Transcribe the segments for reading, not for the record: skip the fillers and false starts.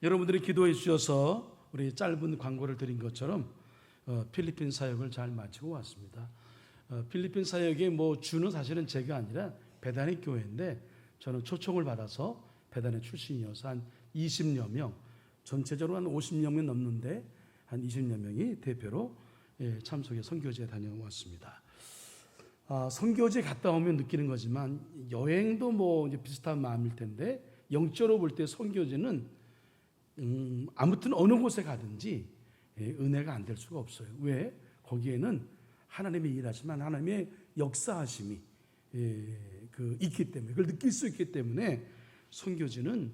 여러분들이 기도해 주셔서 우리 짧은 광고를 드린 것처럼 필리핀 사역을 잘 마치고 왔습니다. 필리핀 사역의 주는 사실은 제가 아니라 베다니 교회인데 저는 초청을 받아서 베다니 출신이어서 한 20여 명, 전체적으로 한 50여 명 넘는데 한 20여 명이 대표로 참석해 선교지에 다녀왔습니다. 선교지에 갔다 오면 느끼는 거지만 여행도 이제 비슷한 마음일 텐데 영적으로 볼 때 선교지는 아무튼 어느 곳에 가든지 은혜가 안 될 수가 없어요. 왜? 거기에는 하나님의 일하시면 하나님의 역사하심이 있기 때문에, 그걸 느낄 수 있기 때문에 선교지는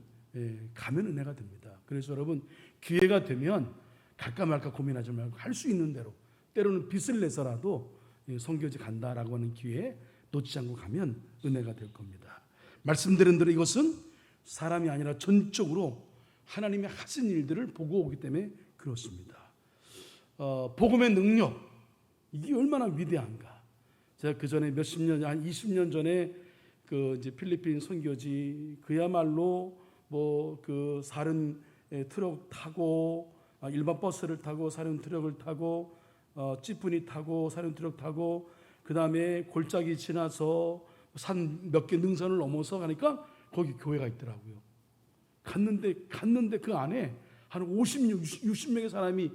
가면 은혜가 됩니다. 그래서 여러분 기회가 되면 갈까 말까 고민하지 말고 할 수 있는 대로, 때로는 빚을 내서라도 선교지 간다라고 하는 기회에 놓치지 않고 가면 은혜가 될 겁니다. 말씀드린 대로 이것은 사람이 아니라 전적으로 하나님의 하신 일들을 보고 오기 때문에 그렇습니다. 복음의 능력, 이게 얼마나 위대한가. 제가 그 전에 몇십 년, 한 20년 전에 이제 필리핀 선교지, 그야말로 사륜 트럭 타고, 일반 버스를 타고, 사륜 트럭을 타고, 찌푸니 타고, 사륜 트럭 타고, 그 다음에 골짜기 지나서 산 몇 개 능선을 넘어서 가니까 거기 교회가 있더라고요. 갔는데 그 안에 한 50명, 60명의 사람이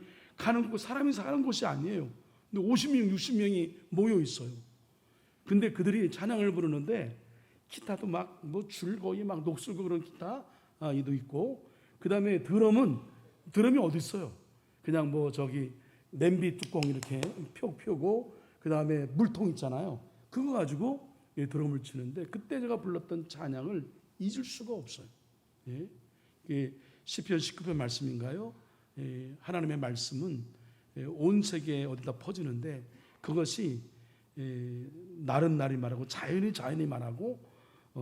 사람이 사는 곳이 아니에요. 근데 50명, 60명이 모여 있어요. 근데 그들이 찬양을 부르는데 기타도 줄 거의 녹슬고 그런 기타도 있고, 그 다음에 드럼이 어디 있어요? 그냥 냄비 뚜껑 이렇게 펴고, 그 다음에 물통 있잖아요. 그거 가지고 드럼을 치는데 그때 제가 불렀던 찬양을 잊을 수가 없어요. 시편 19편 말씀인가요? 하나님의 말씀은 온 세계에 어디다 퍼지는데 그것이 날은 날이 말하고 자연이 말하고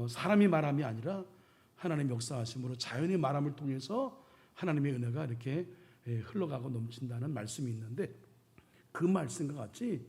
사람이 말함이 아니라 하나님의 역사하심으로 자연의 말함을 통해서 하나님의 은혜가 이렇게 흘러가고 넘친다는 말씀이 있는데, 그 말씀과 같이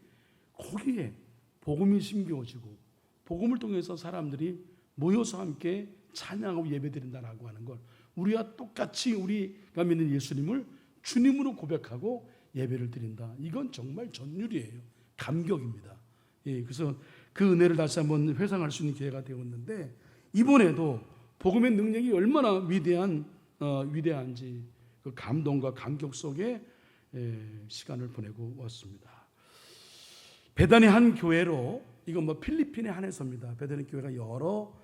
거기에 복음이 심겨지고 복음을 통해서 사람들이 모여서 함께 찬양하고 예배드린다라고 하는 걸, 우리와 똑같이 우리가 믿는 예수님을 주님으로 고백하고 예배를 드린다. 이건 정말 전율이에요. 감격입니다. 그래서 그 은혜를 다시 한번 회상할 수 있는 기회가 되었는데, 이번에도 복음의 능력이 얼마나 위대한지 그 감동과 감격 속에 시간을 보내고 왔습니다. 베다니 한 교회로, 이건 필리핀에 한해서입니다. 베다니 교회가 여러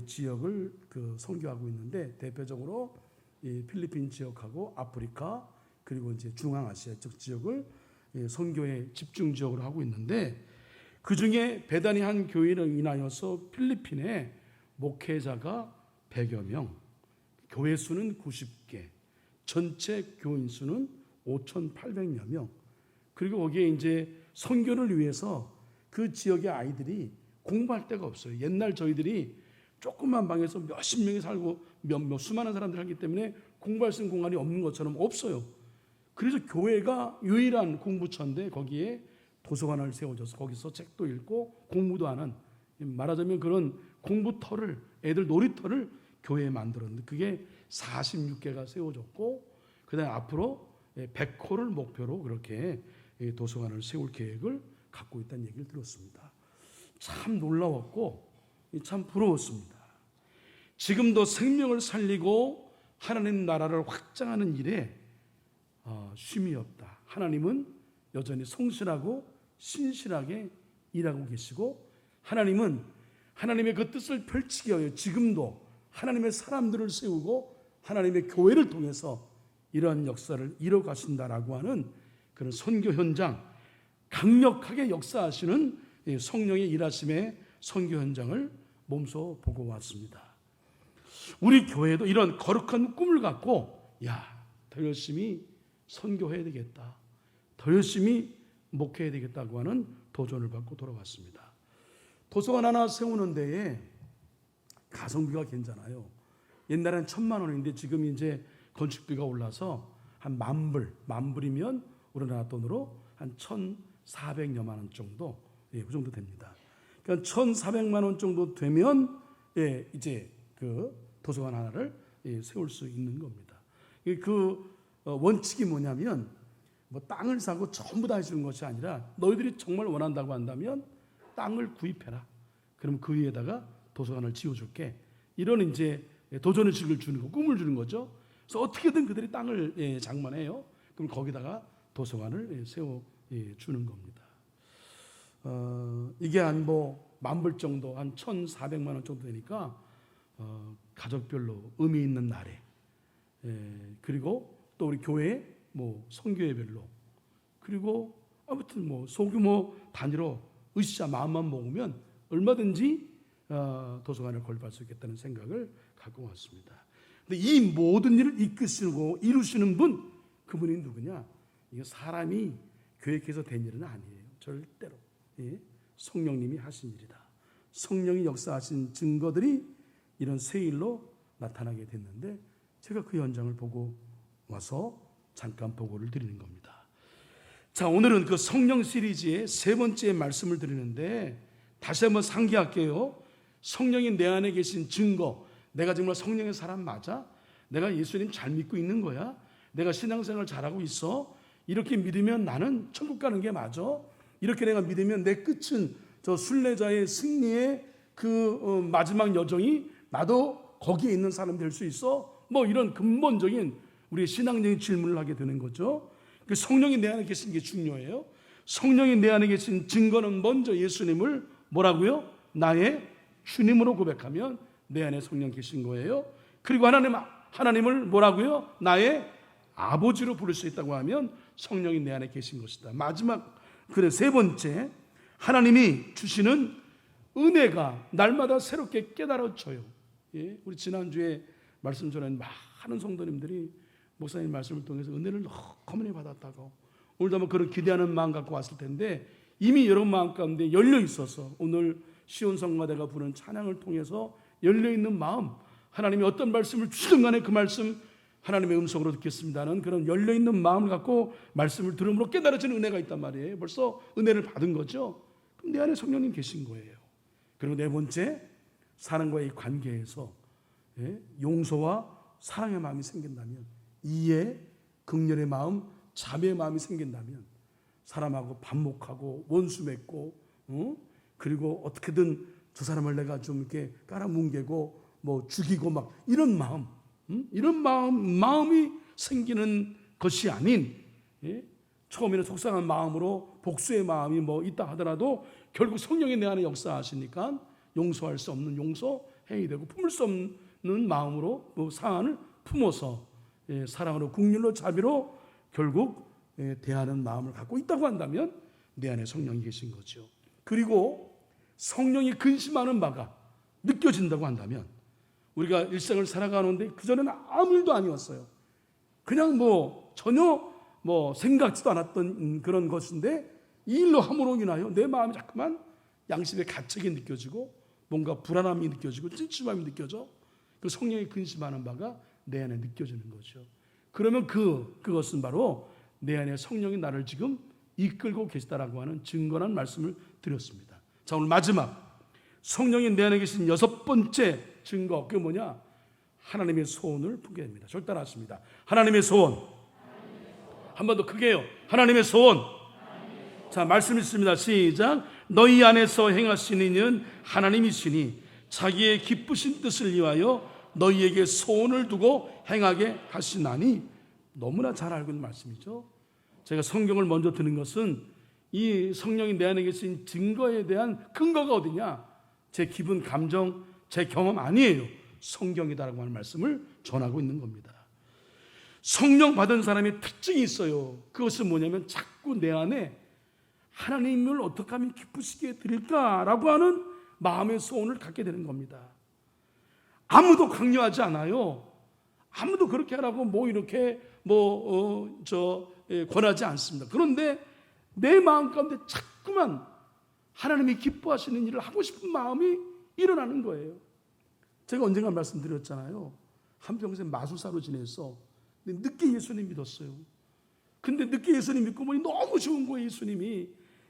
지역을 선교하고 있는데, 대표적으로 필리핀 지역하고 아프리카, 그리고 이제 중앙아시아 쪽 지역을 선교의 집중 지역으로 하고 있는데, 그 중에 베다니 한 교회를 인하여서 필리핀에 목회자가 100여 명, 교회 수는 90개, 전체 교인 수는 5,800여 명. 그리고 거기에 이제 선교를 위해서 그 지역의 아이들이 공부할 데가 없어요. 옛날 저희들이 조그만 방에서 몇십 명이 살고 수많은 사람들이 살기 때문에 공부할 수 있는 공간이 없는 것처럼 없어요. 그래서 교회가 유일한 공부처인데 거기에 도서관을 세워줘서 거기서 책도 읽고 공부도 하는, 말하자면 그런 공부터를, 애들 놀이터를 교회에 만들었는데 그게 46개가 세워졌고, 그 다음에 앞으로 100호를 목표로 그렇게 도서관을 세울 계획을 갖고 있다는 얘기를 들었습니다. 참 놀라웠고 참 부러웠습니다. 지금도 생명을 살리고 하나님 나라를 확장하는 일에 쉼이 없다. 하나님은 여전히 성실하고 신실하게 일하고 계시고, 하나님은 하나님의 그 뜻을 펼치기 위하여 지금도 하나님의 사람들을 세우고 하나님의 교회를 통해서 이러한 역사를 이뤄가신다라고 하는 그런 선교 현장, 강력하게 역사하시는 성령의 일하심의 선교 현장을 몸소 보고 왔습니다. 우리 교회도 이런 거룩한 꿈을 갖고 더 열심히 선교해야 되겠다, 더 열심히 목회해야 되겠다고 하는 도전을 받고 돌아왔습니다. 도서관 하나 세우는 데에 가성비가 괜찮아요. 옛날엔 1,000만 원인데 지금 이제 건축비가 올라서 한 10,000불이면 우리나라 돈으로 한 1,400여만 원 정도, 그 정도 됩니다. 그러니까 1,400만 원 정도 되면 이제 그 도서관 하나를 세울 수 있는 겁니다. 원칙이 뭐냐면 뭐 땅을 사고 전부 다 해주는 것이 아니라 너희들이 정말 원한다고 한다면 땅을 구입해라. 그럼 그 위에다가 도서관을 지어줄게. 이런 이제 도전의식을 주는 거, 꿈을 주는 거죠. 그래서 어떻게든 그들이 땅을 장만해요. 그럼 거기다가 도서관을 세워 주는 겁니다. 이게 한 뭐 만불 정도, 한 1,400만 원 정도 되니까 가족별로 의미 있는 날에, 그리고 또 우리 교회 뭐 선교회별로, 그리고 아무튼 뭐 소규모 단위로 으쌰 마음만 모으면 얼마든지 도서관을 건립할 수 있겠다는 생각을 갖고 왔습니다. 근데 이 모든 일을 이끄시고 이루시는 분, 그분이 누구냐? 이거 사람이 계획해서 된 일은 아니에요. 절대로. 성령님이 하신 일이다. 성령이 역사하신 증거들이 이런 새 일로 나타나게 됐는데, 제가 그 현장을 보고 와서 잠깐 보고를 드리는 겁니다. 자, 오늘은 그 성령 시리즈의 세 번째 말씀을 드리는데, 다시 한번 상기할게요. 성령이 내 안에 계신 증거, 내가 정말 성령의 사람 맞아? 내가 예수님 잘 믿고 있는 거야? 내가 신앙생활 잘하고 있어? 이렇게 믿으면 나는 천국 가는 게 맞아? 이렇게 내가 믿으면 내 끝은 저 순례자의 승리의 그 마지막 여정이 나도 거기에 있는 사람 될 수 있어? 뭐 이런 근본적인 우리의 신앙적인 질문을 하게 되는 거죠. 그 성령이 내 안에 계신 게 중요해요. 성령이 내 안에 계신 증거는 먼저 예수님을 뭐라고요? 나의 주님으로 고백하면 내 안에 성령 계신 거예요. 그리고 하나님을 뭐라고요? 나의 아버지로 부를 수 있다고 하면 성령이 내 안에 계신 것이다. 마지막, 그래 세 번째, 하나님이 주시는 은혜가 날마다 새롭게 깨달아져요. 우리 지난주에 말씀 전에 많은 성도님들이 목사님 말씀을 통해서 은혜를 너무 받았다고, 오늘도 아마 그런 기대하는 마음 갖고 왔을 텐데, 이미 여러분 마음 가운데 열려 있어서 오늘 시온 성가대가 부른 찬양을 통해서 열려 있는 마음, 하나님이 어떤 말씀을 주시든 간에 그 말씀 하나님의 음성으로 듣겠습니다는 그런 열려 있는 마음을 갖고 말씀을 들음으로 깨달아지는 은혜가 있단 말이에요. 벌써 은혜를 받은 거죠. 그럼 내 안에 성령님 계신 거예요. 그리고 네 번째, 사람과의 관계에서 용서와 사랑의 마음이 생긴다면, 이해, 긍휼의 마음, 자비의 마음이 생긴다면, 사람하고 반목하고 원수 맺고, 그리고 어떻게든 저 사람을 내가 좀 이렇게 깔아뭉개고 뭐 죽이고 막 이런 마음, 이런 마음이 생기는 것이 아닌, 처음에는 속상한 마음으로 복수의 마음이 뭐 있다 하더라도 결국 성령이 내 안에 역사하시니까 용서할 수 없는 용서해야 되고, 품을 수 없는 마음으로 뭐 사안을 품어서 사랑으로 긍휼로 자비로 결국 대하는 마음을 갖고 있다고 한다면 내 안에 성령이 계신 거죠. 그리고 성령이 근심하는 바가 느껴진다고 한다면, 우리가 일생을 살아가는데 그전에는 아무 일도 아니었어요. 그냥 뭐 전혀 뭐 생각지도 않았던 그런 것인데, 이 일로 함으로 인하여 내 마음이 자꾸만 양심의 가책이 느껴지고 뭔가 불안함이 느껴지고 찜찜함이 느껴져. 그 성령이 근심하는 바가 내 안에 느껴지는 거죠. 그러면 그것은 바로 내 안에 성령이 나를 지금 이끌고 계시다라고 하는 증거란 말씀을 드렸습니다. 자, 오늘 마지막, 성령이 내 안에 계신 여섯 번째 증거, 그게 뭐냐? 하나님의 소원을 품게 됩니다. 절 따라하십니다. 하나님의 소원. 한 번 더 크게요. 하나님의 소원. 자, 말씀 있습니다. 시작. 너희 안에서 행하시는 이는 하나님이시니 자기의 기쁘신 뜻을 위하여 너희에게 소원을 두고 행하게 하시나니. 너무나 잘 알고 있는 말씀이죠. 제가 성경을 먼저 드는 것은 이 성령이 내 안에 계신 증거에 대한 근거가 어디냐? 제 기분, 감정, 제 경험 아니에요. 성경이다라고 하는 말씀을 전하고 있는 겁니다. 성령 받은 사람의 특징이 있어요. 그것은 뭐냐면 자꾸 내 안에 하나님을 어떻게 하면 기쁘시게 드릴까라고 하는 마음의 소원을 갖게 되는 겁니다. 아무도 강요하지 않아요. 아무도 그렇게 하라고 뭐 이렇게 권하지 않습니다. 그런데 내 마음 가운데 자꾸만 하나님이 기뻐하시는 일을 하고 싶은 마음이 일어나는 거예요. 제가 언젠가 말씀드렸잖아요. 한평생 마술사로 지내서 늦게 예수님 믿었어요. 근데 늦게 예수님 믿고 보니 너무 좋은 거예요.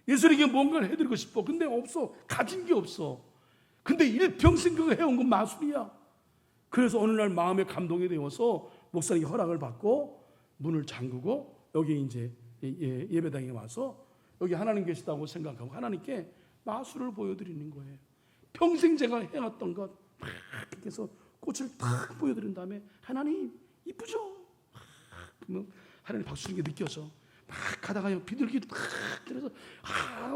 예수님에게 뭔가를 해드리고 싶어. 근데 없어. 가진 게 없어. 근데 일평생 그거 해온 건 마술이야. 그래서 어느 날 마음에 감동이 되어서 목사님께 허락을 받고 문을 잠그고 여기 이제 예배당에 와서 여기 하나님 계시다고 생각하고 하나님께 마술을 보여드리는 거예요. 평생 제가 해왔던 것 막 이렇게 해서 꽃을 탁 보여드린 다음에 하나님 이쁘죠? 그러면 하나님 박수 주는 게 느껴져. 막 가다가 비둘기 탁 들어서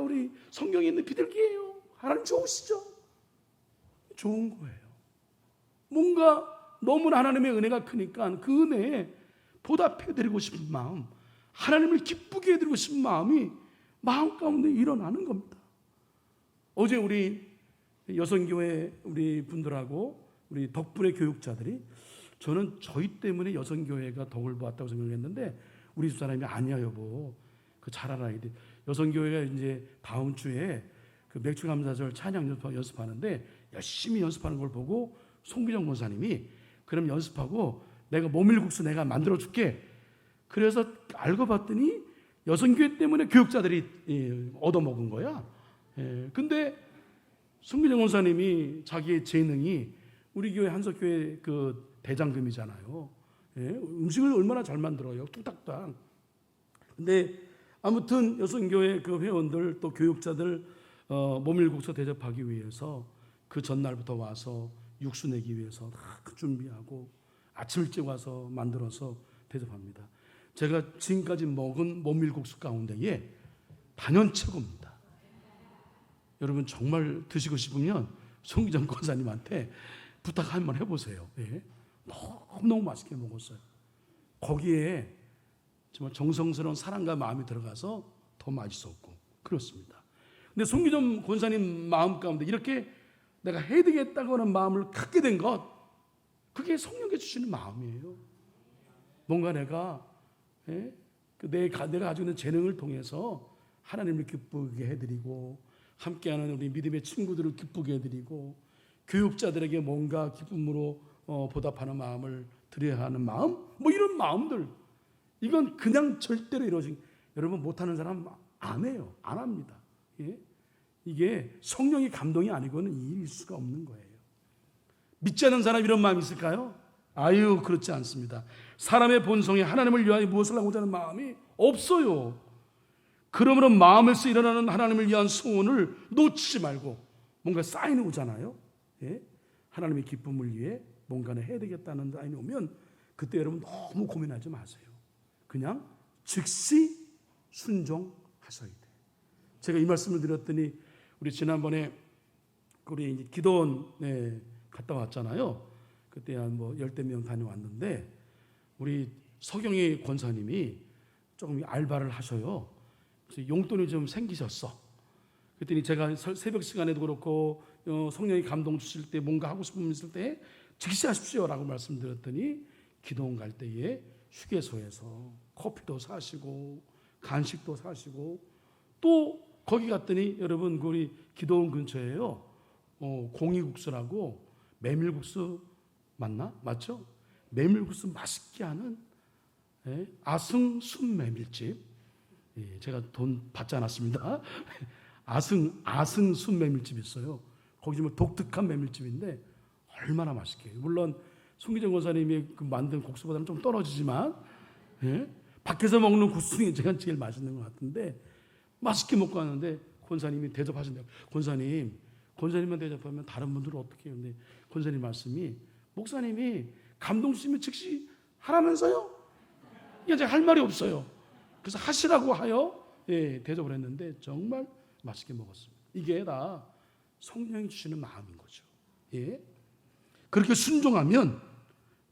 우리 성경에 있는 비둘기예요. 하나님 좋으시죠? 좋은 거예요. 뭔가 너무나 하나님의 은혜가 크니까 그 은혜에 보답해드리고 싶은 마음, 하나님을 기쁘게 해드리고 싶은 마음이 마음 가운데 일어나는 겁니다. 어제 우리 여성교회 우리 분들하고 우리 덕분에 교육자들이 저는 저희 때문에 여성교회가 덕을 보았다고 생각했는데 우리 집사람이 아니야 여보 그 잘 알아야 돼. 여성교회가 이제 다음 주에 그 맥주감사절 찬양 연습하는데 열심히 연습하는 걸 보고 송기정 권사님이 그럼 연습하고 내가 모밀국수 내가 만들어 줄게. 그래서 알고 봤더니 여성교회 때문에 교육자들이 얻어먹은 거야. 근데 송기정 권사님이 자기의 재능이 우리 교회 한석교회 그 대장금이잖아요. 음식을 얼마나 잘 만들어요. 뚝딱딱. 근데 아무튼 여성교회 그 회원들 또 교육자들 모밀국수 대접하기 위해서 그 전날부터 와서 육수 내기 위해서 다 준비하고 아침 일찍 와서 만들어서 대접합니다. 제가 지금까지 먹은 모밀국수 가운데에 단연 최고입니다. 여러분 정말 드시고 싶으면 송기정 권사님한테 부탁 한번 해보세요. 너무너무 맛있게 먹었어요. 거기에 정말 정성스러운 사랑과 마음이 들어가서 더 맛있었고 그렇습니다. 근데 송기정 권사님 마음 가운데 이렇게 내가 해야 되겠다고 하는 마음을 갖게 된 것, 그게 성령께 주시는 마음이에요. 뭔가 내가 내가 가지고 있는 재능을 통해서 하나님을 기쁘게 해드리고 함께하는 우리 믿음의 친구들을 기쁘게 해드리고 교육자들에게 뭔가 기쁨으로 보답하는 마음을 드려야 하는 마음, 뭐 이런 마음들, 이건 그냥 절대로 이루어진, 여러분 못하는 사람 안 해요. 안 합니다. 이게 성령의 감동이 아니고는 일일 수가 없는 거예요. 믿지 않는 사람 이런 마음이 있을까요? 아유 그렇지 않습니다. 사람의 본성에 하나님을 위하여 무엇을 하고자 하는 마음이 없어요. 그러므로 마음에서 일어나는 하나님을 위한 소원을 놓치지 말고 뭔가 쌓이는 거잖아요. 하나님의 기쁨을 위해 뭔가를 해야 되겠다는 사인이 오면 그때 여러분 너무 고민하지 마세요. 그냥 즉시 순종하셔야 돼요. 제가 이 말씀을 드렸더니 우리 지난번에 우리 기도원 갔다 왔잖아요. 그때 한 뭐 10대 명 다녀왔는데 우리 서경희 권사님이 조금 알바를 하셔요. 그래서 용돈이 좀 생기셨어. 그랬더니 제가 새벽 시간에도 그렇고 성령이 감동 주실 때 뭔가 하고 싶은 분 있을 때 즉시 하십시오라고 말씀드렸더니 기도원 갈 때에 휴게소에서 커피도 사시고 간식도 사시고 또 거기 갔더니 여러분 우리 기도원 근처에요. 공이국수라고 메밀국수 맞나? 맞죠? 메밀국수 맛있게 하는 아승 순메밀집. 제가 돈 받지 않았습니다. 아승 순메밀집이 있어요. 거기 좀 독특한 메밀집인데 얼마나 맛있게. 물론 송기정 권사님이 만든 국수보다는 좀 떨어지지만 밖에서 먹는 국수는 제가 제일 맛있는 것 같은데 맛있게 먹고 왔는데 권사님이 대접하신대요. 권사님만 대접하면 다른 분들은 어떻게 해요? 근데 권사님 말씀이 목사님이 감동 주시면 즉시 하라면서요? 이게 제가 할 말이 없어요. 그래서 하시라고 하여 대접을 했는데 정말 맛있게 먹었습니다. 이게 다 성령이 주시는 마음인 거죠. 그렇게 순종하면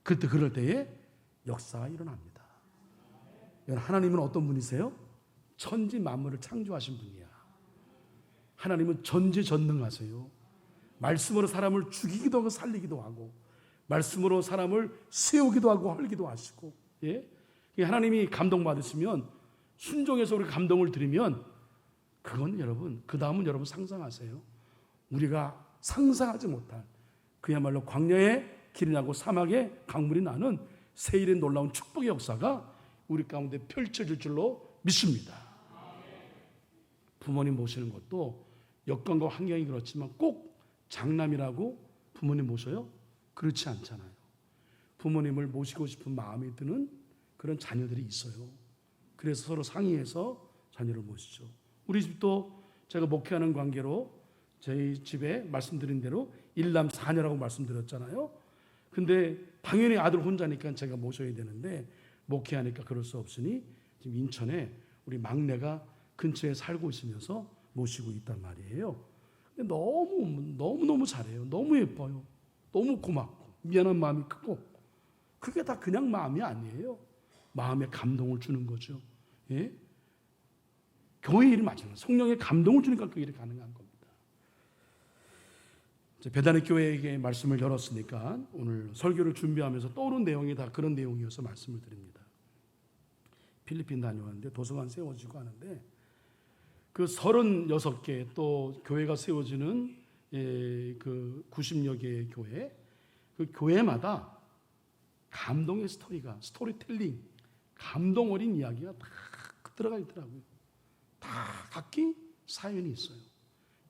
그럴 때에 역사가 일어납니다. 하나님은 어떤 분이세요? 천지 만물을 창조하신 분이야. 하나님은 전지전능하세요. 말씀으로 사람을 죽이기도 하고 살리기도 하고 말씀으로 사람을 세우기도 하고 헐기도 하시고 하나님이 감동받으시면 순종해서 우리 감동을 드리면 그건 여러분 그 다음은 여러분 상상하세요. 우리가 상상하지 못할 그야말로 광야의 길이 나고 사막의 강물이 나는 세일의 놀라운 축복의 역사가 우리 가운데 펼쳐질 줄로 믿습니다. 부모님 모시는 것도 여건과 환경이 그렇지만 꼭 장남이라고 부모님 모셔요? 그렇지 않잖아요. 부모님을 모시고 싶은 마음이 드는 그런 자녀들이 있어요. 그래서 서로 상의해서 자녀를 모시죠. 우리 집도 제가 목회하는 관계로 저희 집에 말씀드린 대로 1남 4녀라고 말씀드렸잖아요. 근데 당연히 아들 혼자니까 제가 모셔야 되는데 목회하니까 그럴 수 없으니 지금 인천에 우리 막내가 근처에 살고 있으면서 모시고 있단 말이에요. 근데 너무 잘해요. 너무 예뻐요. 너무 고맙고 미안한 마음이 크고 그게 다 그냥 마음이 아니에요. 마음에 감동을 주는 거죠. 예? 교회 일이 마찬가지예요. 성령의 감동을 주니까 그 일이 가능한 겁니다. 베다니 교회에게 말씀을 열었으니까 오늘 설교를 준비하면서 떠오른 내용이 다 그런 내용이어서 말씀을 드립니다. 필리핀 다녀왔는데 도서관 세워지고 하는데 그 36개 또 교회가 세워지는 그 90여 개의 교회, 그 교회마다 감동의 스토리텔링, 감동 어린 이야기가 다 들어가 있더라고요. 다 각기 사연이 있어요.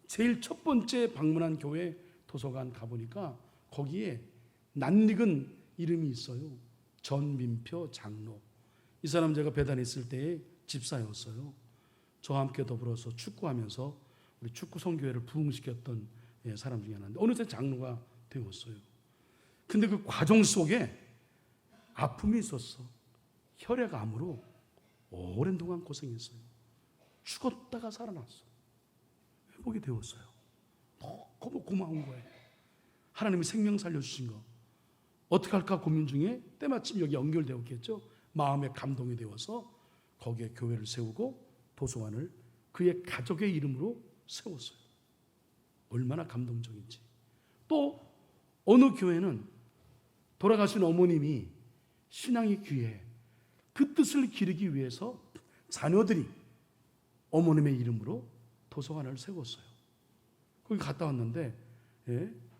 제일 첫 번째 방문한 교회 도서관 가보니까 거기에 낯익은 이름이 있어요. 전민표 장로. 이 사람 제가 배단에 있을 때의 집사였어요. 저와 함께 더불어서 축구하면서 우리 축구 선교회를 부흥시켰던 사람 중에 하나인데 어느새 장로가 되었어요. 근데 그 과정 속에 아픔이 있었어. 혈액암으로 오랜 동안 고생했어요. 죽었다가 살아났어. 회복이 되었어요. 너무 고마운 거예요. 하나님이 생명 살려주신 거. 어떻게 할까 고민 중에 때마침 여기 연결되었겠죠. 마음에 감동이 되어서 거기에 교회를 세우고 도서관을 그의 가족의 이름으로 세웠어요. 얼마나 감동적인지. 또 어느 교회는 돌아가신 어머님이 신앙이 귀해 그 뜻을 기르기 위해서 자녀들이 어머님의 이름으로 도서관을 세웠어요. 거기 갔다 왔는데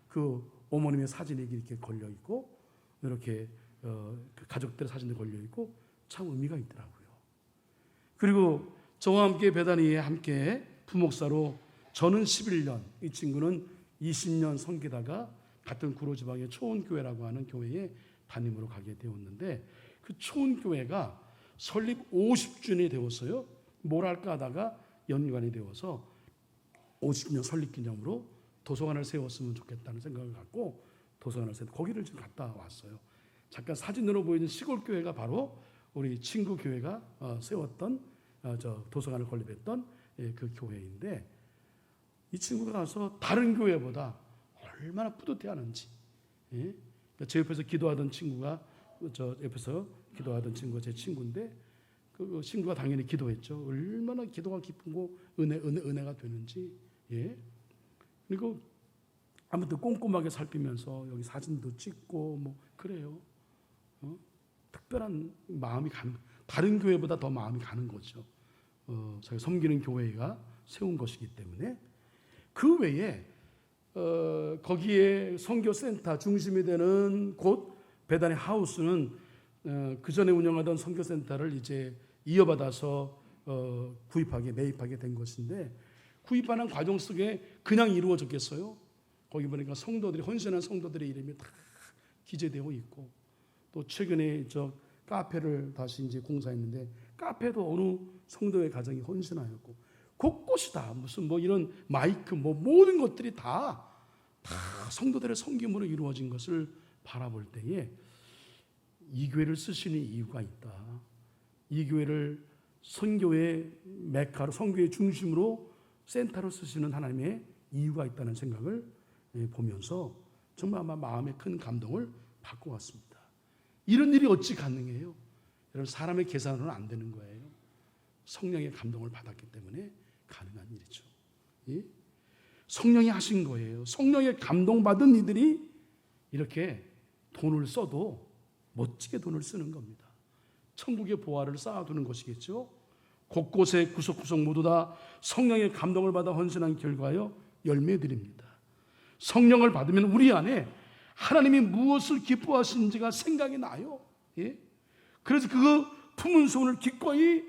그 어머님의 사진이 이렇게 걸려 있고 이렇게 그 가족들의 사진이 걸려 있고 참 의미가 있더라고요. 그리고 저와 함께 베다니에 함께 부목사로 저는 11년, 이 친구는 20년 섬기다가 같은 구로지방의 초원교회라고 하는 교회에 담임으로 가게 되었는데 그 초원교회가 설립 50주년이 되었어요. 뭘 할까 하다가 연관이 되어서 50년 설립기념으로 도서관을 세웠으면 좋겠다는 생각을 갖고 도서관을 세웠고 거기를 지금 갔다 왔어요. 잠깐 사진으로 보이는 시골교회가 바로 우리 친구 교회가 세웠던 저 도서관을 건립했던 그 교회인데 이 친구가 가서 다른 교회보다 얼마나 뿌듯해하는지. 제 옆에서 기도하던 친구가 저 옆에서 기도하던 친구가 제 친구인데 그 친구가 당연히 기도했죠. 얼마나 기도가 기쁘고 은혜가 되는지. 그리고 아무튼 꼼꼼하게 살피면서 여기 사진도 찍고 뭐 그래요. 특별한 마음이 가는, 다른 교회보다 더 마음이 가는 거죠. 저희 섬기는 교회가 세운 것이기 때문에. 그 외에 거기에 선교센터 중심이 되는 곳 베다니 하우스는 그 전에 운영하던 선교센터를 이제 이어받아서 매입하게 된 것인데 구입하는 과정 속에 그냥 이루어졌겠어요? 거기 보니까 성도들이 헌신한 성도들의 이름이 다 기재되어 있고 또 최근에 저 카페를 다시 이제 공사했는데 카페도 어느 성도의 가정이 헌신하였고 곳곳이 다 무슨 뭐 이런 마이크 뭐 모든 것들이 다 성도들의 섬김으로 이루어진 것을 바라볼 때에 이 교회를 쓰시는 이유가 있다. 이 교회를 선교의 메카로 선교의 중심으로 센터로 쓰시는 하나님의 이유가 있다는 생각을 보면서 정말 아마 마음에 큰 감동을 받고 왔습니다. 이런 일이 어찌 가능해요? 여러분 사람의 계산으로는 안 되는 거예요. 성령의 감동을 받았기 때문에 가능한 일이죠. 예? 성령이 하신 거예요. 성령의 감동받은 이들이 이렇게 돈을 써도 멋지게 돈을 쓰는 겁니다. 천국의 보화를 쌓아두는 것이겠죠. 곳곳에 구석구석 모두 다 성령의 감동을 받아 헌신한 결과요 열매드립니다. 성령을 받으면 우리 안에 하나님이 무엇을 기뻐하시는지가 생각이 나요. 예? 그래서 그 품은 소원을 기꺼이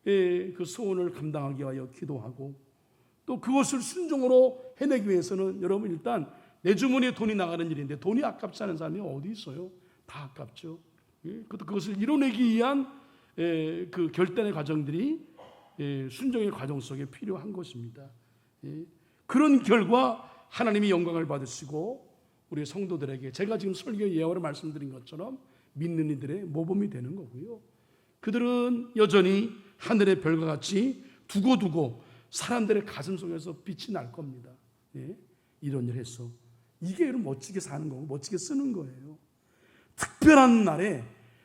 그 소원을 감당하기 위하여 기도하고 또 그것을 순종으로 해내기 위해서는 여러분 일단 내 주머니에 돈이 나가는 일인데 돈이 아깝지 않은 사람이 어디 있어요? 다 아깝죠. 그것을 이뤄내기 위한 그 결단의 과정들이 순종의 과정 속에 필요한 것입니다. 그런 결과 하나님이 영광을 받으시고 우리 성도들에게 제가 지금 설교 예화로 말씀드린 것처럼 믿는 이들의 모범이 되는 거고요. 그들은 여전히 하늘의 별과 같이 두고두고 사람들의 가슴 속에서 빛이 날 겁니다. 이런 일 했어. 이게 여러분 멋지게 사는 거고 멋지게 쓰는 거예요. 특별한 날에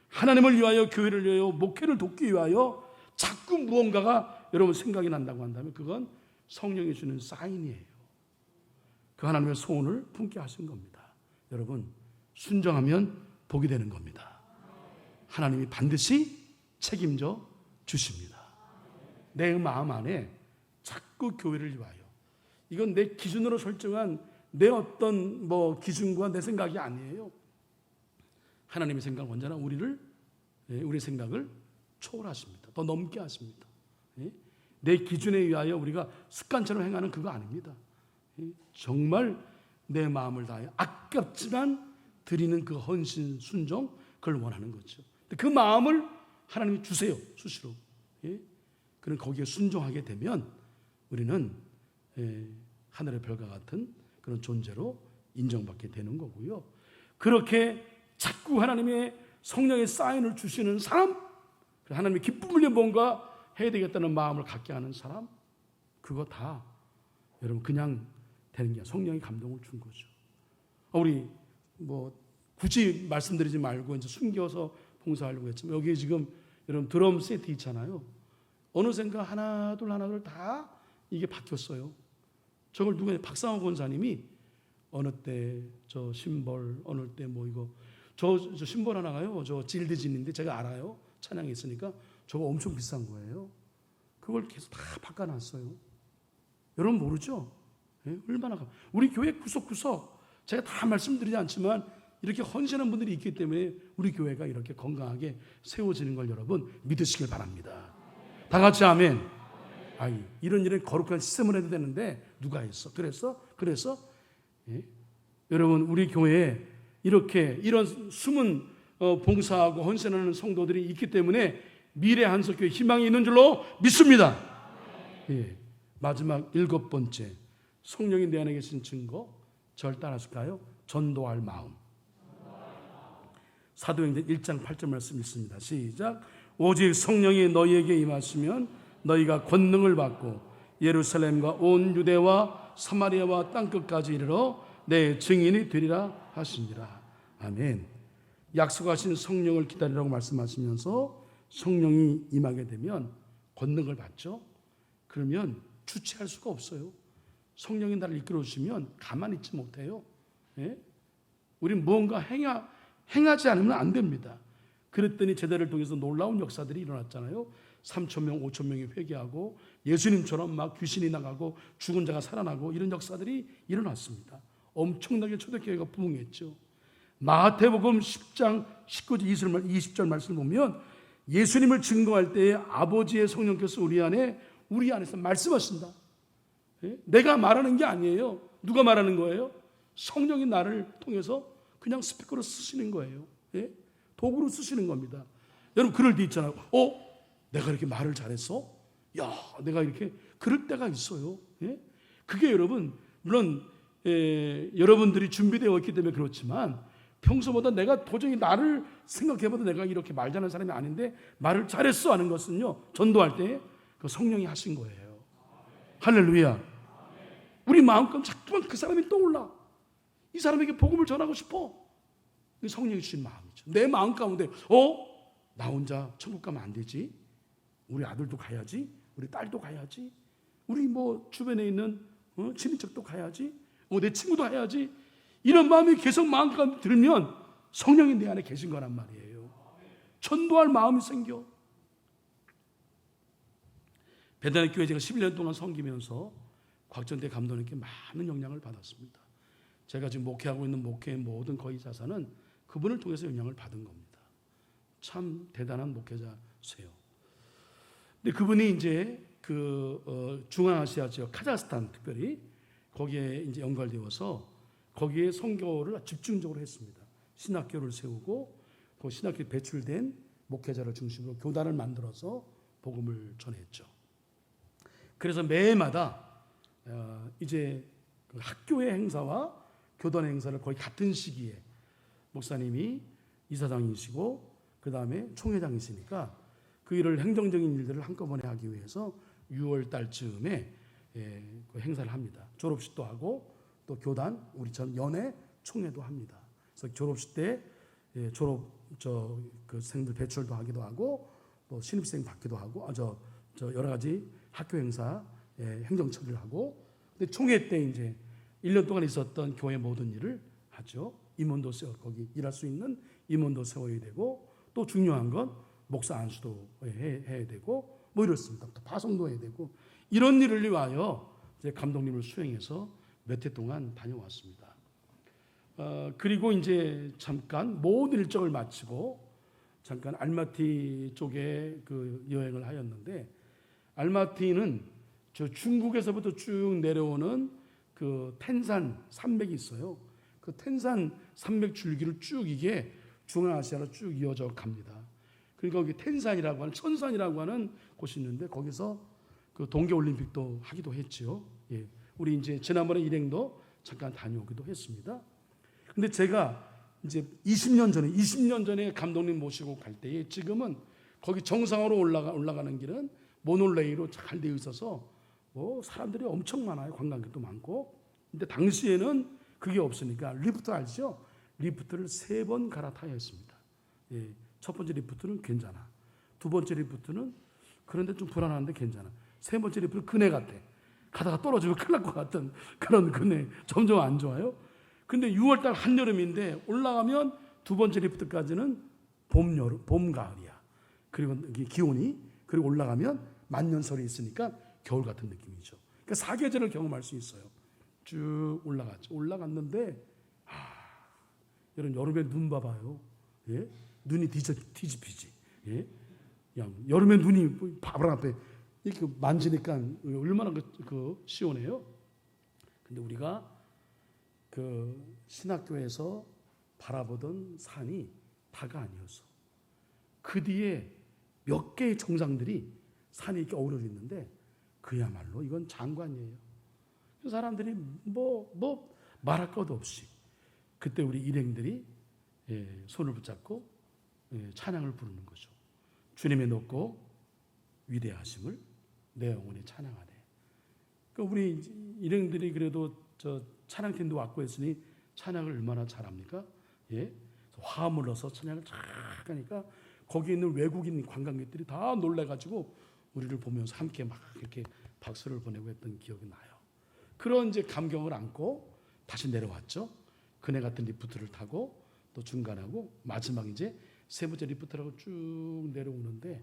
하나님을 위하여, 교회를 위하여, 목회를 돕기 위하여 자꾸 무언가가 여러분 생각이 난다고 한다면 그건 성령이 주는 사인이에요. 그 하나님의 소원을 품게 하신 겁니다. 여러분 순종하면 복이 되는 겁니다. 하나님이 반드시 책임져 주십니다. 내 마음 안에 자꾸 교회를 위하여, 이건 내 기준으로 설정한 내 어떤 기준과 내 생각이 아니에요. 하나님의 생각은 언제나 우리 생각을 초월하십니다. 더 넘게 하십니다. 내 기준에 의하여 우리가 습관처럼 행하는 그거 아닙니다. 정말 내 마음을 다하여 아깝지만 드리는 그 헌신, 순종, 그걸 원하는 거죠. 그 마음을 하나님이 주세요, 수시로. 그럼 거기에 순종하게 되면 우리는 하늘의 별과 같은 그런 존재로 인정받게 되는 거고요. 그렇게 자꾸 하나님의 성령의 사인을 주시는 사람, 하나님의 기쁨을 위해 뭔가 해야 되겠다는 마음을 갖게 하는 사람, 그거 다 여러분 그냥 되는 게 성령의 감동을 준 거죠. 우리 굳이 말씀드리지 말고 이제 숨겨서 봉사하려고 했지만 여기 지금 여러분 드럼 세트 있잖아요. 어느샌가 하나둘 다 이게 바뀌었어요. 저걸 누가 박상호 권사님이 어느 때 저 심벌, 어느 때 이거 저 심벌 하나가요. 저 질드진인데 제가 알아요. 찬양에 있으니까 저거 엄청 비싼 거예요. 그걸 계속 다 바꿔놨어요. 여러분 모르죠? 얼마나 우리 교회 구석구석 제가 다 말씀드리지 않지만 이렇게 헌신한 분들이 있기 때문에 우리 교회가 이렇게 건강하게 세워지는 걸 여러분 믿으시길 바랍니다. 다 같이 아멘. 이런 일은 거룩한 시스템을 해도 되는데 누가 했어? 그래서 여러분 우리 교회에 이런 숨은 봉사하고 헌신하는 성도들이 있기 때문에 미래 한석교회 희망이 있는 줄로 믿습니다. 마지막 7번째, 성령이 내 안에 계신 증거, 저를 따라하실까요? 전도할 마음. 사도행전 1장 8절 말씀 있습니다. 시작. 오직 성령이 너희에게 임하시면 너희가 권능을 받고 예루살렘과 온 유대와 사마리아와 땅끝까지 이르러 내 증인이 되리라 하시니라. 아멘. 약속하신 성령을 기다리라고 말씀하시면서 성령이 임하게 되면 권능을 받죠. 그러면 주체할 수가 없어요. 성령이 나를 이끌어 주시면 가만히 있지 못해요. 우린 무언가 행하지 않으면 안 됩니다. 그랬더니 제자를 통해서 놀라운 역사들이 일어났잖아요. 3,000명, 5,000명이 회개하고 예수님처럼 막 귀신이 나가고 죽은 자가 살아나고 이런 역사들이 일어났습니다. 엄청나게 초대교회가 부흥했죠. 마태복음 10장 19절 20절 말씀을 보면 예수님을 증거할 때에 아버지의 성령께서 우리 안에서 말씀하신다. 내가 말하는 게 아니에요. 누가 말하는 거예요? 성령이 나를 통해서 그냥 스피커로 쓰시는 거예요. 도구로 쓰시는 겁니다. 여러분 그럴 때 있잖아요. 내가 이렇게 말을 잘했어? 야, 내가 이렇게 그럴 때가 있어요. 그게 여러분 물론 여러분들이 준비되어 있기 때문에 그렇지만 평소보다 내가 도저히 나를 생각해봐도 내가 이렇게 말 잘하는 사람이 아닌데 말을 잘했어 하는 것은요, 전도할 때 그 성령이 하신 거예요. 할렐루야. 우리 마음껏 자꾸만 그 사람이 떠올라. 이 사람에게 복음을 전하고 싶어. 이게 성령이 주신 마음이죠. 내 마음 가운데 나 혼자 천국 가면 안 되지. 우리 아들도 가야지. 우리 딸도 가야지. 우리 주변에 있는 친인척도 가야지. 내 친구도 해야지. 이런 마음이 계속 마음가운데 들면 성령이 내 안에 계신 거란 말이에요. 전도할 마음이 생겨. 베드나리 교회 제가 11년 동안 섬기면서 곽전대 감독님께 많은 영향을 받았습니다. 제가 지금 목회하고 있는 목회의 모든 거의 자산은 그분을 통해서 영향을 받은 겁니다. 참 대단한 목회자세요. 근데 그분이 이제 중앙아시아 지역 카자흐스탄 특별히 거기에 이제 연결되어서 거기에 선교를 집중적으로 했습니다. 신학교를 세우고 그 신학교에 배출된 목회자를 중심으로 교단을 만들어서 복음을 전했죠. 그래서 매해마다 이제 그 학교의 행사와 교단 행사를 거의 같은 시기에 목사님이 이사장이시고 그 다음에 총회장이시니까 그 일을 행정적인 일들을 한꺼번에 하기 위해서 6월 달쯤에 그 행사를 합니다. 졸업식도 하고 또 교단 우리처럼 연회 총회도 합니다. 그래서 졸업식 때 그 생들 배출도 하기도 하고 또 신입생 받기도 하고 저 여러 가지 학교 행사 행정 처리를 하고 근데 총회 때 이제 1년 동안 있었던 교회 모든 일을 하죠. 임원도 세워 거기 일할 수 있는 임원도 세워야 되고 또 중요한 건 목사 안수도 해야 되고 뭐 이렇습니다. 또 파송도 해야 되고 이런 일을 위하여 이제 감독님을 수행해서 몇 해 동안 다녀왔습니다. 그리고 이제 잠깐 모든 일정을 마치고 잠깐 알마티 쪽에 그 여행을 하였는데 알마티는 저 중국에서부터 쭉 내려오는 그 텐산 산맥이 있어요. 그 텐산 산맥 줄기를 쭉 이게 중앙아시아로 쭉 이어져 갑니다. 그러니까 거기 텐산이라고 하는 천산이라고 하는 곳이 있는데 거기서 그 동계올림픽도 하기도 했지요. 예. 우리 이제 지난번에 일행도 잠깐 다녀오기도 했습니다. 근데 제가 이제 20년 전에 감독님 모시고 갈 때에 지금은 거기 정상으로 올라가는 길은 모놀레일로 잘 되어 있어서 뭐 사람들이 엄청 많아요. 관광객도 많고. 근데 당시에는 그게 없으니까 리프트 알죠? 리프트를 3번 갈아타야 했습니다. 예. 첫 번째 리프트는 괜찮아. 두 번째 리프트는 그런데 좀 불안한데 괜찮아. 세 번째 리프트는 그네 같아. 가다가 떨어지면 큰일 날 것 같은 그런 그네. 점점 안 좋아요. 근데 6월달 한여름인데 올라가면 두 번째 리프트까지는 봄, 가을이야. 그리고 기온이 그리고 올라가면 만년설이 있으니까 겨울 같은 느낌이죠. 그러니까 사계절을 경험할 수 있어요. 쭉 올라갔죠. 올라갔는데 여러분 여름에 눈 봐봐요. 예? 눈이 뒤집히지. 예? 여름에 눈이 바로 앞에 이렇게 만지니까 얼마나 시원해요. 근데 우리가 그 신학교에서 바라보던 산이 다가 아니었어. 그 뒤에 몇 개의 정상들이 산이 이렇게 어우러져 있는데 그야말로 이건 장관이에요. 그 사람들이 뭐 말할 것 없이 그때 우리 일행들이 손을 붙잡고 찬양을 부르는 거죠. 주님의 높고 위대하심을 내 영혼이 찬양하네. 그러니까 우리 일행들이 그래도 저 찬양팀도 왔고 했으니 찬양을 얼마나 잘합니까? 예? 화음을 넣어서 찬양을 쫙 하니까 거기 있는 외국인 관광객들이 다 놀래가지고 우리를 보면서 함께 막 이렇게 박수를 보내고 했던 기억이 나요. 그런 이제 감격을 안고 다시 내려왔죠. 그네 같은 리프트를 타고 또 중간하고 마지막 이제 세 번째 리프트라고 쭉 내려오는데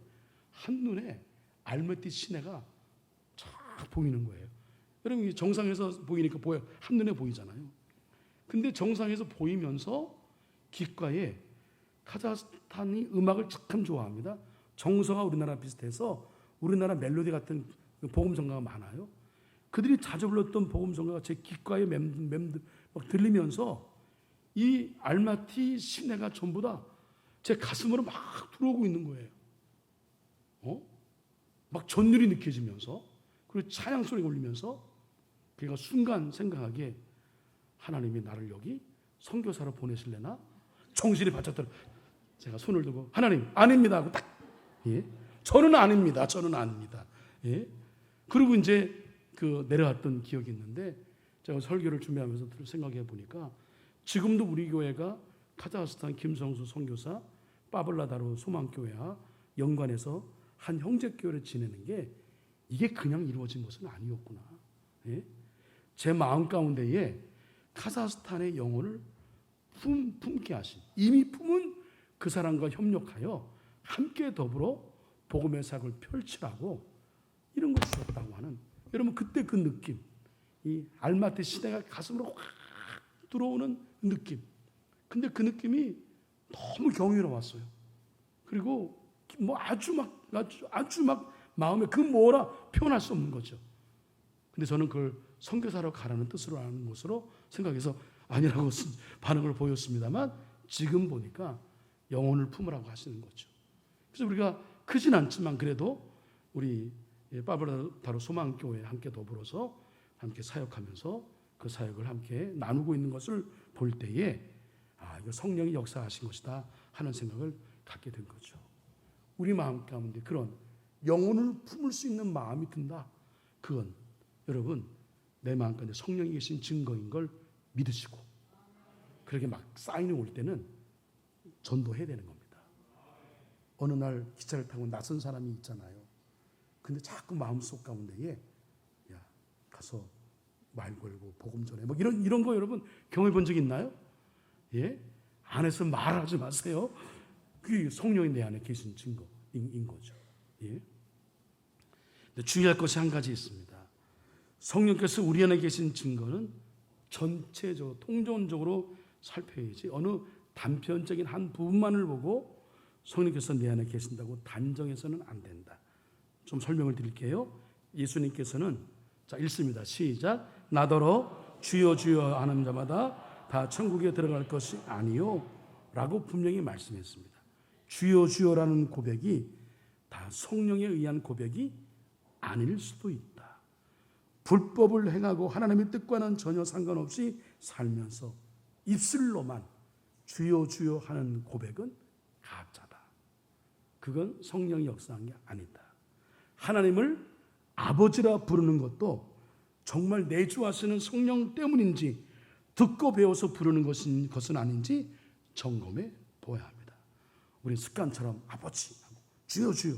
한눈에 알마티 시내가 쫙 보이는 거예요. 여러분 정상에서 보이니까 보여 한눈에 보이잖아요. 근데 정상에서 보이면서 귓가에 카자흐스탄이 음악을 참 좋아합니다. 정서가 우리나라 비슷해서 우리나라 멜로디 같은 복음성가가 많아요. 그들이 자주 불렀던 복음성가가 제 귓가에 막 들리면서 이 알마티 시내가 전부 다 제 가슴으로 막 들어오고 있는 거예요. 막 전율이 느껴지면서 그리고 찬양 소리가 울리면서 그가 순간 생각하기에 하나님이 나를 여기 선교사로 보내실래나? 정신이 바짝 들어. 제가 손을 들고 하나님 아닙니다 하고 딱 저는 아닙니다. 예. 그리고 이제 그 내려왔던 기억이 있는데 제가 설교를 준비하면서 생각해 보니까 지금도 우리 교회가 카자흐스탄 김성수 선교사 빠블라다로 소망교회와 연관해서 한 형제교회를 지내는 게 이게 그냥 이루어진 것은 아니었구나. 예? 제 마음 가운데에 카자흐스탄의 영혼을 품게 하신 이미 품은 그 사람과 협력하여 함께 더불어 복음의 사역을 펼치라고 이런 걸 주셨다고 하는 여러분 그때 그 느낌 이 알마티 시대가 가슴으로 확 들어오는 느낌 근데 그 느낌이 너무 경이로웠어요. 그리고 뭐 아주 막 마음에 그 뭐라 표현할 수 없는 거죠. 근데 저는 그걸 선교사로 가라는 뜻으로 하는 것으로 생각해서 아니라고 반응을 보였습니다만 지금 보니까 영혼을 품으라고 하시는 거죠. 그래서 우리가 크진 않지만 그래도 우리 파브라다로 소망교회 함께 더불어서 함께 사역하면서 그 사역을 함께 나누고 있는 것을 볼 때에 이거 성령이 역사하신 것이다 하는 생각을 갖게 된 거죠. 우리 마음 가운데 그런 영혼을 품을 수 있는 마음이 든다. 그건 여러분 내 마음 가운데 성령이 계신 증거인 걸 믿으시고 그렇게 막 사인이 올 때는 전도해야 되는 겁니다. 어느 날 기차를 타고 낯선 사람이 있잖아요. 근데 자꾸 마음속 가운데에 야 가서 말 걸고 복음 전해 뭐 이런 거 여러분 경험해 본 적 있나요? 예? 안에서 말하지 마세요. 그게 성령이 내 안에 계신 증거인 거죠. 예? 근데 주의할 것이 한 가지 있습니다. 성령께서 우리 안에 계신 증거는 전체적으로 통전적으로 살펴야지 어느 단편적인 한 부분만을 보고 성령께서 내 안에 계신다고 단정해서는 안 된다. 좀 설명을 드릴게요. 예수님께서는 자 읽습니다. 시작. 나더러 주여 주여 하는 자마다 다 천국에 들어갈 것이 아니요 라고 분명히 말씀했습니다. 주여 주여라는 고백이 다 성령에 의한 고백이 아닐 수도 있다. 불법을 행하고 하나님의 뜻과는 전혀 상관없이 살면서 입술로만 주여 주여 하는 고백은 가짜다. 그건 성령이 역사한 게 아니다. 하나님을 아버지라 부르는 것도 정말 내주하시는 성령 때문인지 듣고 배워서 부르는 것은 아닌지 점검해 보아야 합니다. 우리 습관처럼 아버지 주여 주여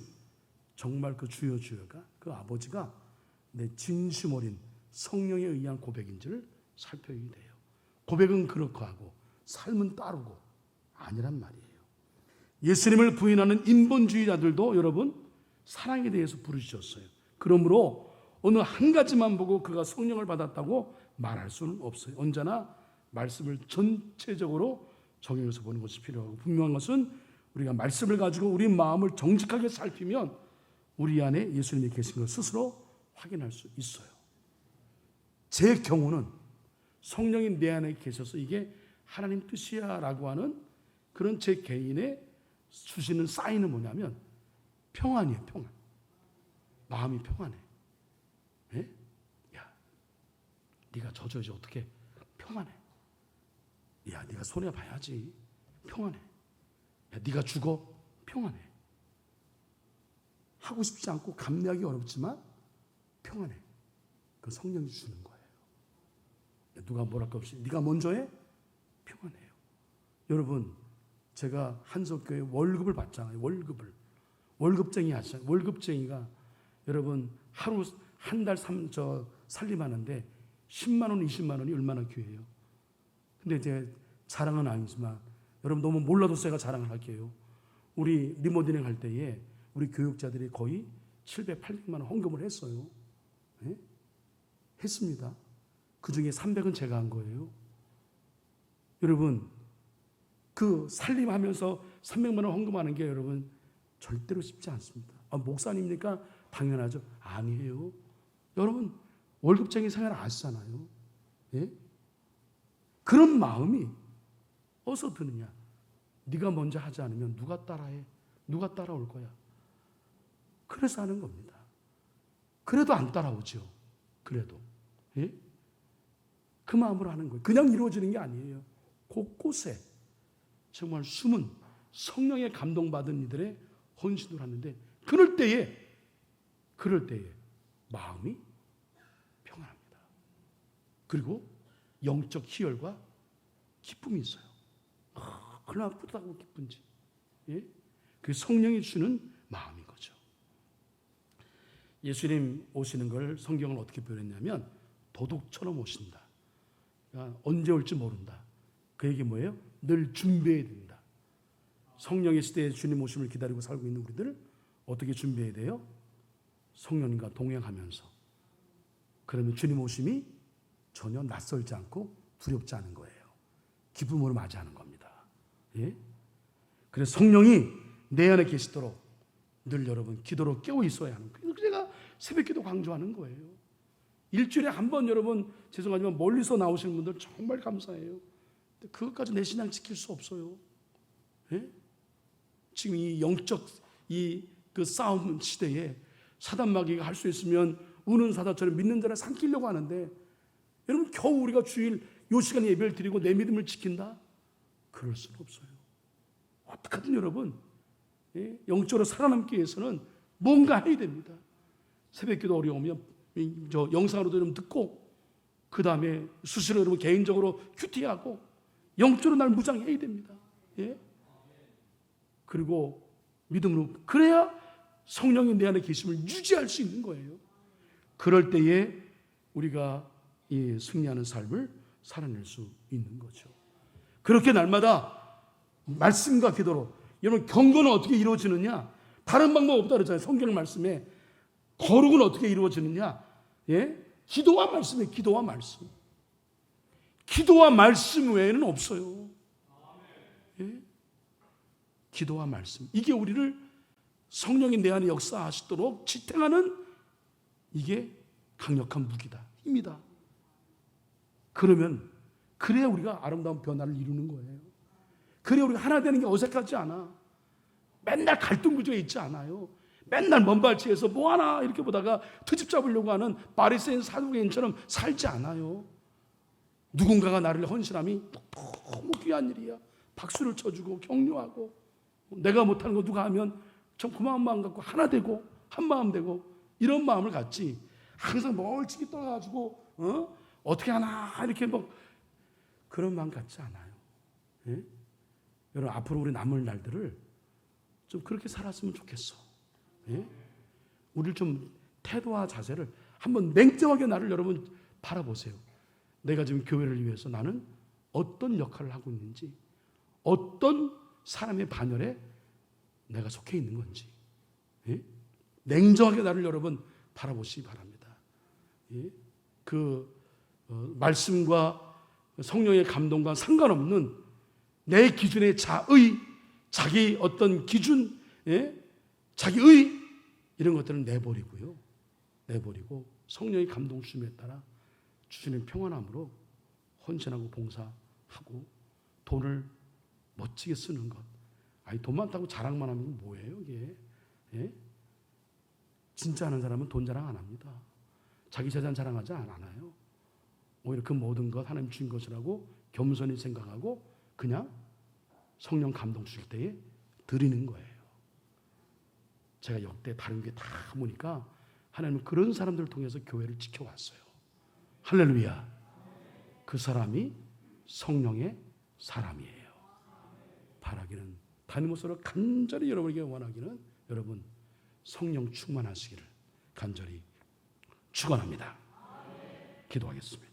정말 그 주여 주여가 그 아버지가 내 진심 어린 성령에 의한 고백인지를 살펴야 돼요. 고백은 그렇고 하고 삶은 따르고 아니란 말이에요. 예수님을 부인하는 인본주의자들도 여러분 사랑에 대해서 부르셨어요. 그러므로 어느 한 가지만 보고 그가 성령을 받았다고 말할 수는 없어요. 언제나 말씀을 전체적으로 적용해서 보는 것이 필요하고 분명한 것은 우리가 말씀을 가지고 우리 마음을 정직하게 살피면 우리 안에 예수님이 계신 걸 스스로 확인할 수 있어요. 제 경우는 성령이 내 안에 계셔서 이게 하나님 뜻이야 라고 하는 그런 제 개인의 주시는 사인은 뭐냐면 평안이에요. 평안. 마음이 평안해. 예? 야, 네가 젖어야지 어떻게 평안해. 야, 네가 손해 봐야지 평안해. 야, 네가 죽어 평안해. 하고 싶지 않고 감내하기 어렵지만 평안해. 그 성령이 주는 거예요. 누가 뭐랄 것 없이 네가 먼저 해 평안해요. 여러분 제가 한석교회 월급을 받잖아요. 월급쟁이 하시잖아요. 월급쟁이가 여러분 하루 한 달 살림하는데 10만 원, 20만 원이 얼마나 귀해요. 근데 이제 자랑은 아니지만 여러분 너무 몰라도 제가 자랑을 할게요. 우리 리모델링 할 때에 우리 교육자들이 거의 700, 800만 원 헌금을 했어요. 네? 했습니다. 그 중에 300은 제가 한 거예요. 여러분 그 살림하면서 300만 원 헌금하는 게 여러분 절대로 쉽지 않습니다. 목사님이니까 당연하죠. 아니에요. 여러분 월급쟁이 생활 아시잖아요. 예? 그런 마음이 어디서 드느냐. 네가 먼저 하지 않으면 누가 따라해? 누가 따라올 거야? 그래서 하는 겁니다. 그래도 안 따라오죠. 그래도 예? 그 마음으로 하는 거예요. 그냥 이루어지는 게 아니에요. 곳곳에 정말 숨은 성령에 감동받은 이들의 헌신을 하는데 그럴 때에 마음이 평안합니다. 그리고 영적 희열과 기쁨이 있어요. 얼마나 뿌듯하고 기쁜지. 예? 그 성령이 주는 마음인 거죠. 예수님 오시는 걸 성경은 어떻게 표현했냐면 도둑처럼 오신다. 그러니까 언제 올지 모른다. 그 얘기 뭐예요? 늘 준비해야 된다. 성령의 시대에 주님 오심을 기다리고 살고 있는 우리들 어떻게 준비해야 돼요? 성령님과 동행하면서. 그러면 주님 오심이 전혀 낯설지 않고 두렵지 않은 거예요. 기쁨으로 맞이하는 겁니다. 예? 그래서 성령이 내 안에 계시도록 늘 여러분 기도로 깨어 있어야 하는 거예요. 그래서 제가 새벽기도 강조하는 거예요. 일주일에 한 번 여러분 죄송하지만 멀리서 나오시는 분들 정말 감사해요. 그것까지 내 신앙 지킬 수 없어요. 예? 지금 이 영적 그 싸움 시대에 사단 마귀가 할 수 있으면 우는 사자처럼 믿는 자를 삼키려고 하는데, 여러분 겨우 우리가 주일 요 시간에 예배를 드리고 내 믿음을 지킨다? 그럴 수는 없어요. 어떻게든 여러분 영적으로 살아남기 위해서는 뭔가 해야 됩니다. 새벽기도 어려우면 저 영상으로도 좀 듣고, 그 다음에 수시로 여러분 개인적으로 큐티하고 영적으로 날 무장해야 됩니다. 예? 그리고 믿음으로, 그래야 성령이 내 안에 계심을 유지할 수 있는 거예요. 그럴 때에 우리가 이 승리하는 삶을 살아낼 수 있는 거죠. 그렇게 날마다 말씀과 기도로, 여러분 경건은 어떻게 이루어지느냐? 다른 방법 없다 그러잖아요. 성경 말씀에. 거룩은 어떻게 이루어지느냐? 예? 기도와 말씀이에요. 기도와 말씀. 기도와 말씀 외에는 없어요. 예? 기도와 말씀. 이게 우리를 성령이 내 안에 역사하시도록 지탱하는, 이게 강력한 무기다. 힘이다. 그래야 우리가 아름다운 변화를 이루는 거예요. 그래야 우리가 하나 되는 게 어색하지 않아. 맨날 갈등 구조에 있지 않아요. 맨날 먼발치에서 뭐 하나 이렇게 보다가 트집 잡으려고 하는 바리새인 사두개인처럼 살지 않아요. 누군가가 나를 헌신함이 너무 귀한 일이야. 박수를 쳐주고 격려하고, 내가 못하는 거 누가 하면 참 고마운 마음 갖고 하나 되고 한 마음 되고, 이런 마음을 갖지 항상 멀찍이 떠나가지고 어떻게 하나 이렇게 뭐 그런 마음 갖지 않아요. 예? 여러분 앞으로 우리 남을 날들을 좀 그렇게 살았으면 좋겠어. 예? 우리를 좀 태도와 자세를 한번 냉정하게 나를 여러분 바라보세요. 내가 지금 교회를 위해서 나는 어떤 역할을 하고 있는지, 어떤 사람의 반열에 내가 속해 있는 건지, 예? 냉정하게 나를 여러분 바라보시기 바랍니다. 예? 말씀과 성령의 감동과 상관없는 내 기준의 자기 어떤 기준, 예? 자기의 이런 것들은 내버리고 성령의 감동 주심에 따라 주시는 평안함으로 헌신하고 봉사하고 돈을 멋지게 쓰는 것. 아니 돈 많다고 자랑만 하면 뭐예요 이게? 예? 진짜 하는 사람은 돈 자랑 안 합니다. 자기 재산 자랑하지 않아요. 오히려 그 모든 것 하나님 주신 것이라고 겸손히 생각하고 그냥 성령 감동 주실 때에 드리는 거예요. 제가 역대 다른 게 다 보니까 하나님은 그런 사람들을 통해서 교회를 지켜왔어요. 할렐루야. 그 사람이 성령의 사람이에요. 바라기는, 다니모스로 간절히 여러분에게 원하기는, 여러분 성령 충만하시기를 간절히 축원합니다. 기도하겠습니다.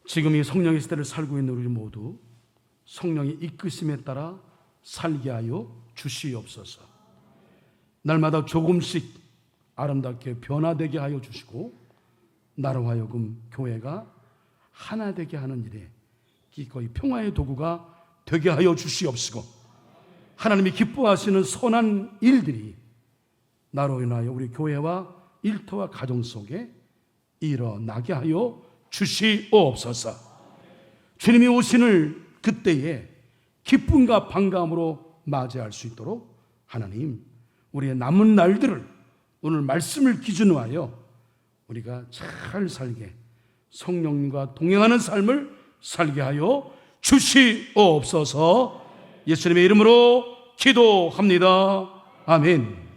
지금 이 성령의 시대를 살고 있는 우리 모두 성령의 이끄심에 따라 살게 하여 주시옵소서. 날마다 조금씩 아름답게 변화되게 하여 주시고, 나로 하여금 교회가 하나 되게 하는 일에 기꺼이 평화의 도구가 되게 하여 주시옵시고, 하나님이 기뻐하시는 선한 일들이 나로 인하여 우리 교회와 일터와 가정 속에 일어나게 하여 주시옵소서. 주님이 오시는 그때에 기쁨과 반감으로 맞이할 수 있도록 하나님, 우리의 남은 날들을 오늘 말씀을 기준으로 하여 우리가 잘 살게, 성령과 동행하는 삶을 살게 하여 주시옵소서. 예수님의 이름으로 기도합니다. 아멘.